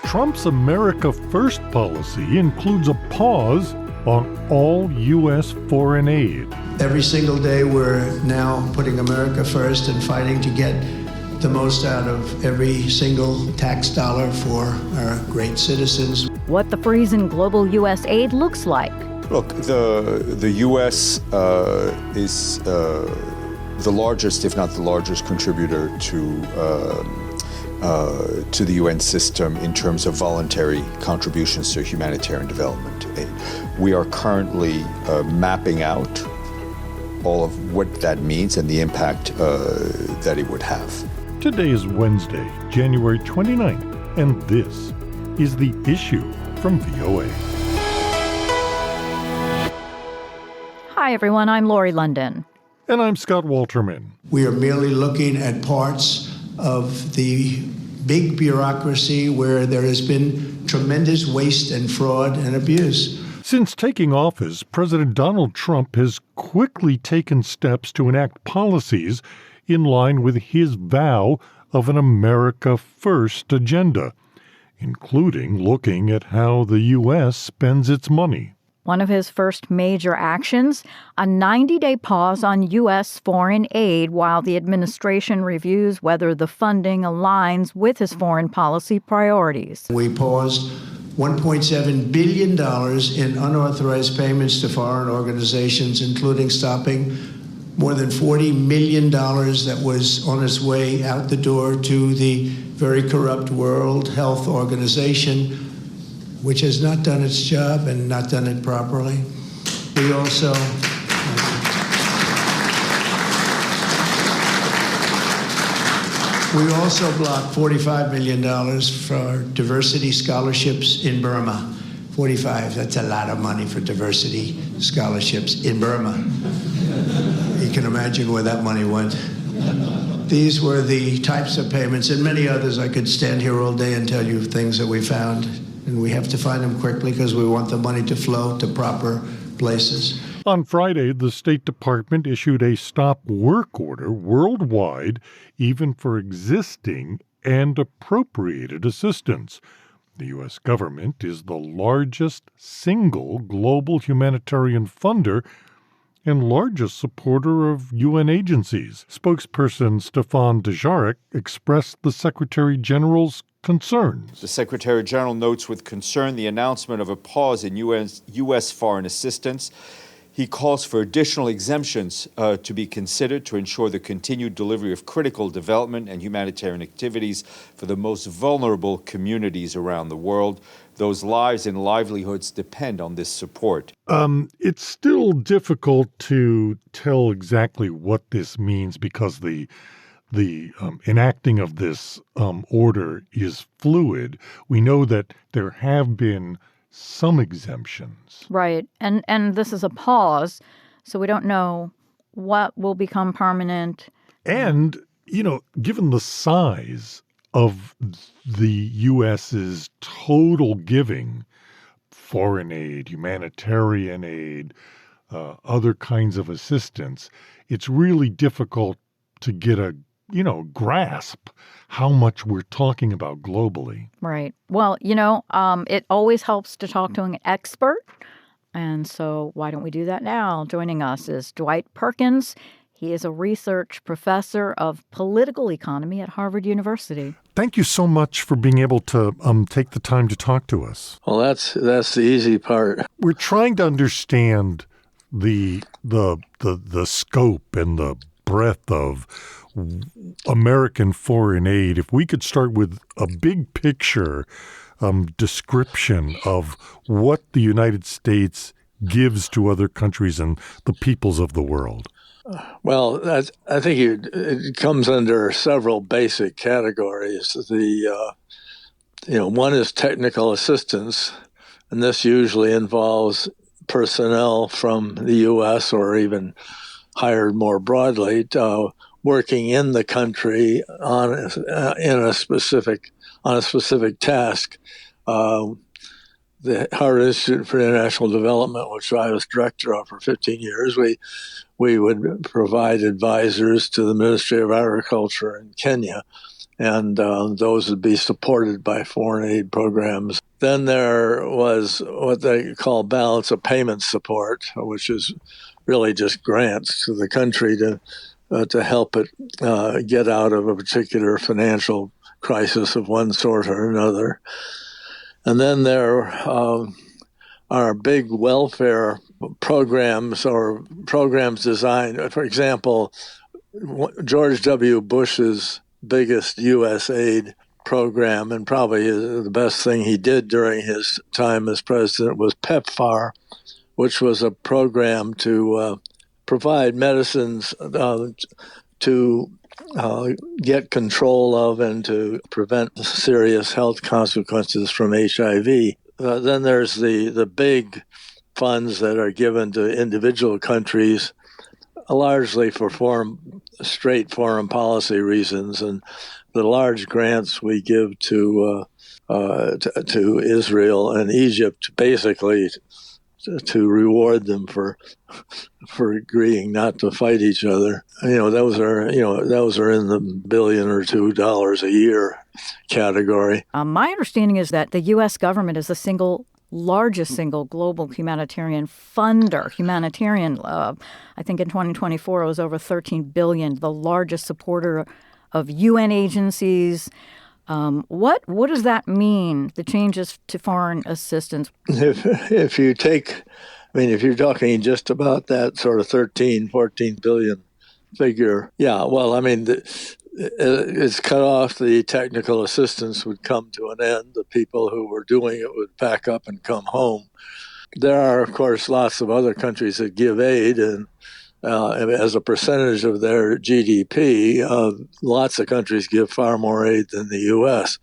Trump's America First policy includes a pause on all U.S. foreign aid. Every single day we're now putting America first and fighting to get the most out of every single tax dollar for our great citizens. What the freeze in global U.S. aid looks like. Look, the U.S. Is the largest, if not the largest, contributor to the UN system in terms of voluntary contributions to humanitarian development aid. We are currently mapping out all of what that means and the impact that it would have. Today is Wednesday, January 29th, and this is The Issue from VOA. Hi, everyone. I'm Lori London. And I'm Scott Walterman. We are merely looking at parts of the big bureaucracy where there has been tremendous waste and fraud and abuse. Since taking office, President Donald Trump has quickly taken steps to enact policies in line with his vow of an America First agenda, including looking at how the U.S. spends its money. One of his first major actions, a 90-day pause on U.S. foreign aid while the administration reviews whether the funding aligns with his foreign policy priorities. We paused $1.7 billion in unauthorized payments to foreign organizations, including stopping more than $40 million that was on its way out the door to the very corrupt World Health Organization, which has not done its job and not done it properly. We also blocked $45 million for diversity scholarships in Burma. 45, that's a lot of money for diversity scholarships in Burma. You can imagine where that money went. These were the types of payments and many others. I could stand here all day and tell you things that we found. And we have to find them quickly because we want the money to flow to proper places. On Friday, the State Department issued a stop work order worldwide, even for existing and appropriated assistance. The U.S. government is the largest single global humanitarian funder and largest supporter of UN agencies. Spokesperson Stefan Dujarric expressed the Secretary General's concerns. The Secretary General notes with concern the announcement of a pause in U.S. foreign assistance. He calls for additional exemptions to be considered to ensure the continued delivery of critical development and humanitarian activities for the most vulnerable communities around the world. Those lives and livelihoods depend on this support. It's still difficult to tell exactly what this means because the enacting of this order is fluid. We know that there have been some exemptions. Right. And this is a pause, so we don't know what will become permanent. And, given the size of the U.S.'s total giving, foreign aid, humanitarian aid, other kinds of assistance, it's really difficult to get a grasp how much we're talking about globally. Right. Well, it always helps to talk to an expert. And so why don't we do that now? Joining us is Dwight Perkins. He is a research professor of political economy at Harvard University. Thank you so much for being able to take the time to talk to us. Well, that's the easy part. We're trying to understand the scope and the breadth of American foreign aid. If we could start with a big picture description of what the United States gives to other countries and the peoples of the world. Well, I think it comes under several basic categories. One is technical assistance, and this usually involves personnel from the U.S. or even hired more broadly, working in the country on a specific task. The Harvard Institute for International Development, which I was director of for 15 years, we would provide advisors to the Ministry of Agriculture in Kenya, and those would be supported by foreign aid programs. Then there was what they call balance of payments support, which is really just grants to the country to help it get out of a particular financial crisis of one sort or another. And then there are big welfare programs or programs designed, for example, George W. Bush's biggest U.S. aid program, and probably the best thing he did during his time as president, was PEPFAR, which was a program to provide medicines to get control of and to prevent serious health consequences from HIV. Then there's the big funds that are given to individual countries, largely for straight foreign policy reasons, and the large grants we give to Israel and Egypt, basically to reward them for agreeing not to fight each other. Those are in the $1 or $2 billion a year category. My understanding is that the U.S. government is the largest single global humanitarian funder. I think in 2024 it was over $13 billion, the largest supporter of UN agencies. What does that mean, the changes to foreign assistance? If you're talking just about that sort of 14 billion figure, yeah, well, it's cut off. The technical assistance would come to an end. The people who were doing it would pack up and come home. There are, of course, lots of other countries that give aid, and as a percentage of their GDP, lots of countries give far more aid than the U.S.,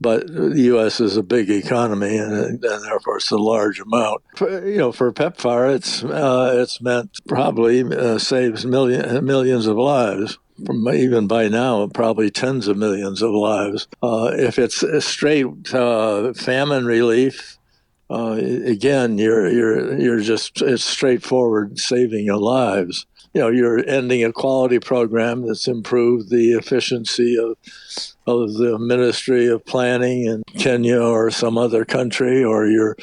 but the U.S. is a big economy, and therefore it's a large amount. For PEPFAR, it's meant probably saves millions of lives. Even by now, probably tens of millions of lives. If it's a straight famine relief, again, it's straightforward saving of lives. You're ending a quality program that's improved the efficiency of the Ministry of Planning in Kenya or some other country, or you're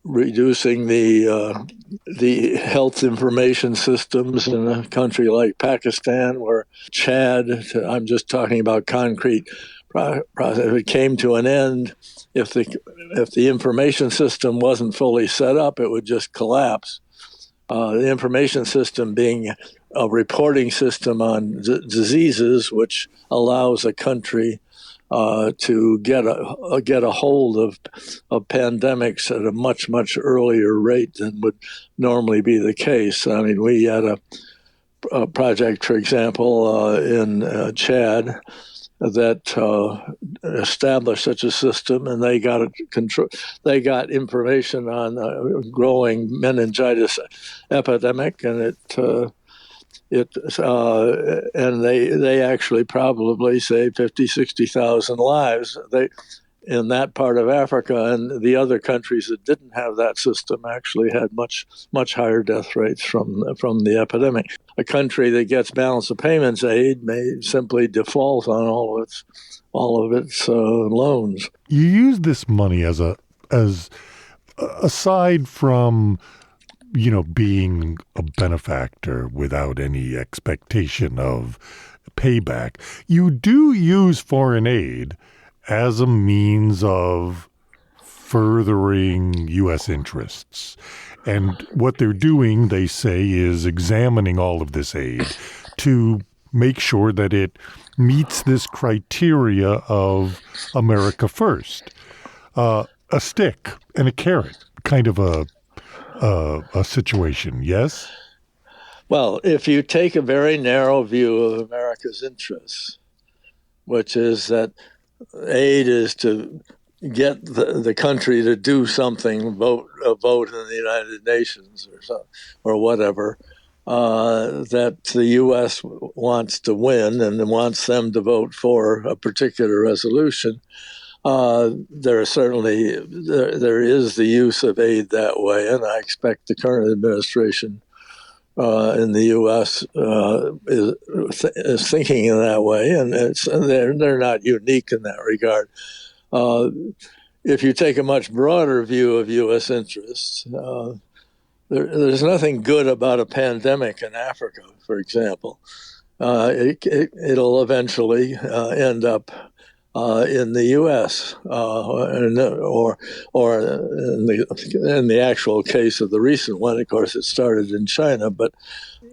reducing the health information systems in a country like Pakistan or Chad. I'm just talking about concrete process. If it came to an end, if the information system wasn't fully set up, it would just collapse. The information system being a reporting system on diseases, which allows a country to get a hold of pandemics at a much, much earlier rate than would normally be the case. We had a project, for example, in Chad that established such a system, and they got information on a growing meningitis epidemic, and and they actually probably saved 60,000 lives. In that part of Africa, and the other countries that didn't have that system actually had much higher death rates from the epidemic. A country that gets balance of payments aid may simply default on all of its loans. You use this money as aside from being a benefactor without any expectation of payback. You do use foreign aid as a means of furthering U.S. interests. And what they're doing, they say, is examining all of this aid to make sure that it meets this criteria of America first. A stick and a carrot, kind of a situation, yes? Well, if you take a very narrow view of America's interests, which is that aid is to get the country to do something, a vote in the United Nations or whatever, that the U.S. wants to win and wants them to vote for a particular resolution. There is the use of aid that way, and I expect the current administration in the U.S. Is thinking in that way, and they're not unique in that regard. If you take a much broader view of U.S. interests, there's nothing good about a pandemic in Africa, for example. It'll eventually end up in the U.S. Or in the actual case of the recent one. Of course, it started in China, but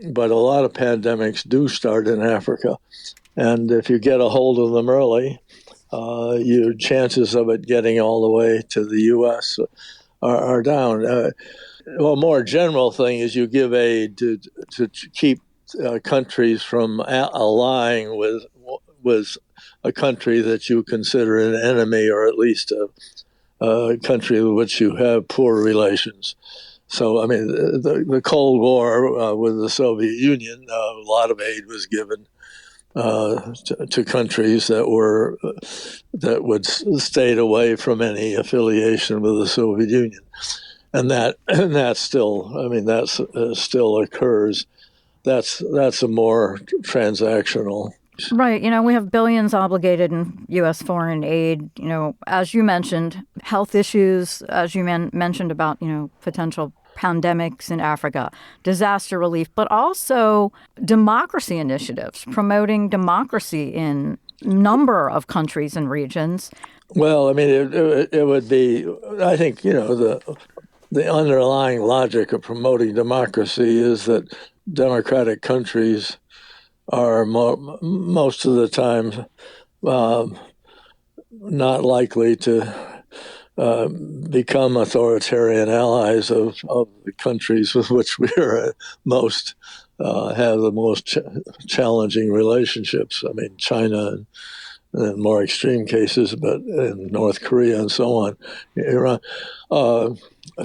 a lot of pandemics do start in Africa, and if you get a hold of them early, your chances of it getting all the way to the U.S. are down. Well, more general thing is you give aid to keep countries from allying with a country that you consider an enemy, or at least a country with which you have poor relations. So, I mean, the Cold War with the Soviet Union, a lot of aid was given to countries that would stayed away from any affiliation with the Soviet Union, and that still, I mean, that's still occurs. That's a more transactional. Right. We have billions obligated in U.S. foreign aid. As you mentioned, health issues, as you mentioned about, potential pandemics in Africa, disaster relief, but also democracy initiatives, promoting democracy in a number of countries and regions. Well, I mean, it would be, I think, the underlying logic of promoting democracy is that democratic countries are most of the time not likely to become authoritarian allies of the countries with which we are most have the most challenging relationships. I mean, China and in more extreme cases, but in North Korea and so on, Iran.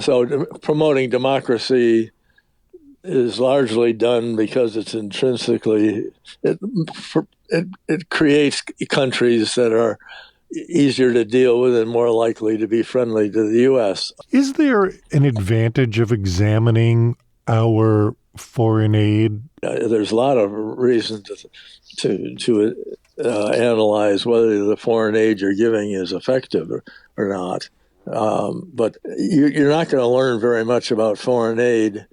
So promoting democracy is largely done because it's intrinsically it creates countries that are easier to deal with and more likely to be friendly to the U.S. Is there an advantage of examining our foreign aid? There's a lot of reasons to analyze whether the foreign aid you're giving is effective or not. But you're not going to learn very much about foreign aid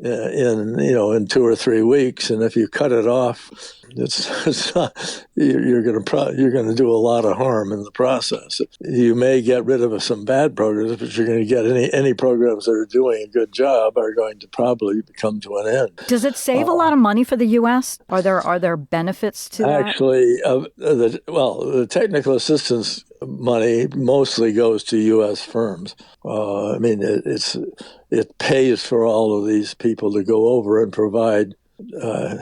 in 2 or 3 weeks, and if you cut it off, it's not, you're going to do a lot of harm in the process. You may get rid of some bad programs, but you're going to get any programs that are doing a good job are going to probably come to an end. Does it save a lot of money for the U.S.? Are there benefits to that? Actually, the technical assistance money mostly goes to U.S. firms. I mean, it pays for all of these people to go over and provide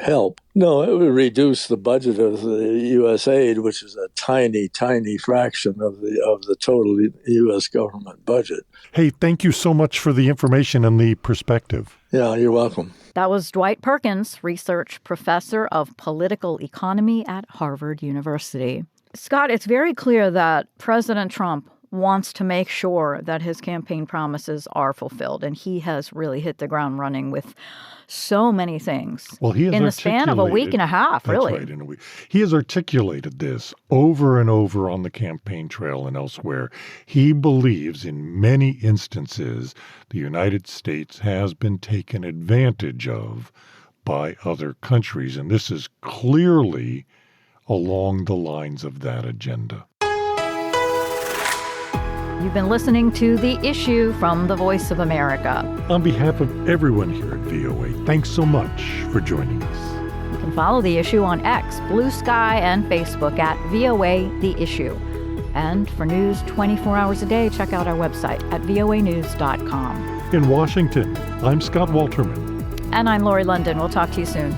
help. No, it would reduce the budget of the U.S. aid, which is a tiny, tiny fraction of the total U.S. government budget. Hey, thank you so much for the information and the perspective. Yeah, you're welcome. That was Dwight Perkins, research professor of political economy at Harvard University. Scott, it's very clear that President Trump wants to make sure that his campaign promises are fulfilled, and he has really hit the ground running with so many things. Well, he has in the span of a week and a half, really. That's right, in a week. He has articulated this over and over on the campaign trail and elsewhere. He believes in many instances the United States has been taken advantage of by other countries, and this is clearly along the lines of that agenda. You've been listening to The Issue from the Voice of America. On behalf of everyone here at VOA, thanks so much for joining us. You can follow The Issue on X, Blue Sky, and Facebook at VOA The Issue. And for news 24 hours a day, check out our website at voanews.com. In Washington, I'm Scott Walterman. And I'm Lori London. We'll talk to you soon.